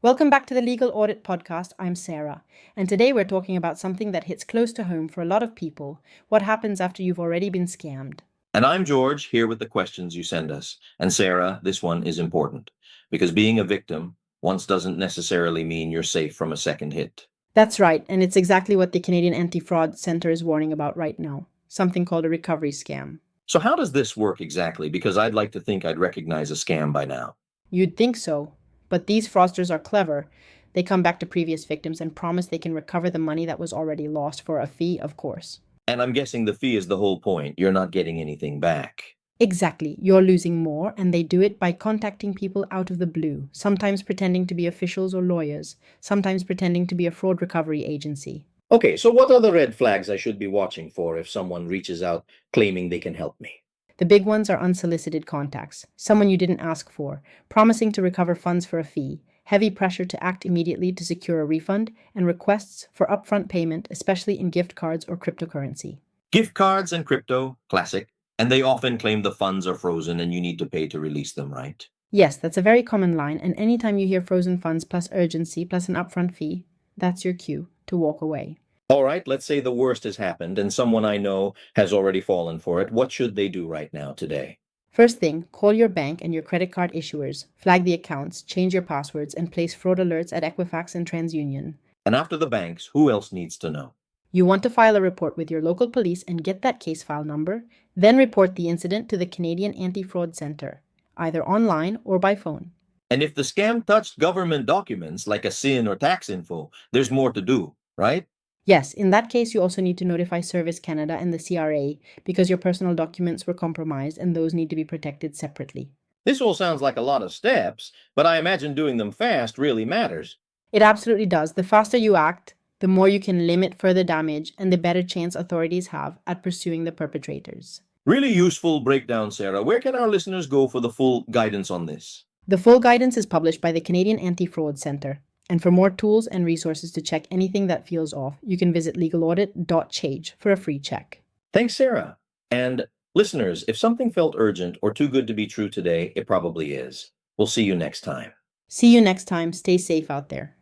Welcome back to the Legal Audit Podcast. I'm Sarah, and today we're talking about something that hits close to home for a lot of people: what happens after you've already been scammed. And I'm George, here with the questions you send us. And Sarah, this one is important, because being a victim once doesn't necessarily mean you're safe from a second hit. That's right, and it's exactly what the Canadian Anti-Fraud Centre is warning about right now, something called a recovery scam. So how does this work exactly? Because I'd like to think I'd recognize a scam by now. You'd think so, but these fraudsters are clever. They come back to previous victims and promise they can recover the money that was already lost for a fee, of course. And I'm guessing the fee is the whole point. You're not getting anything back. Exactly, you're losing more, and they do it by contacting people out of the blue, sometimes pretending to be officials or lawyers, sometimes pretending to be a fraud recovery agency. Okay, so what are the red flags I should be watching for if someone reaches out claiming they can help me? The big ones are unsolicited contacts, someone you didn't ask for, promising to recover funds for a fee, heavy pressure to act immediately to secure a refund, and requests for upfront payment, especially in gift cards or cryptocurrency. Gift cards and crypto, classic. And they often claim the funds are frozen and you need to pay to release them, right? Yes, that's a very common line, and anytime you hear frozen funds plus urgency plus an upfront fee, that's your cue to walk away. All right, let's say the worst has happened and someone I know has already fallen for it. What should they do right now today? First thing, call your bank and your credit card issuers, flag the accounts, change your passwords, and place fraud alerts at Equifax and TransUnion. And after the banks, who else needs to know? You want to file a report with your local police and get that case file number, then report the incident to the Canadian Anti-Fraud Centre, either online or by phone. And if the scam touched government documents like a SIN or tax info, there's more to do, right? Yes, in that case, you also need to notify Service Canada and the CRA because your personal documents were compromised and those need to be protected separately. This all sounds like a lot of steps, but I imagine doing them fast really matters. It absolutely does. The faster you act, the more you can limit further damage and the better chance authorities have at pursuing the perpetrators. Really useful breakdown, Sarah. Where can our listeners go for the full guidance on this? The full guidance is published by the Canadian Anti-Fraud Centre. And for more tools and resources to check anything that feels off, you can visit legalaudit.chage for a free check. Thanks, Sarah. And listeners, if something felt urgent or too good to be true today, it probably is. We'll see you next time. See you next time. Stay safe out there.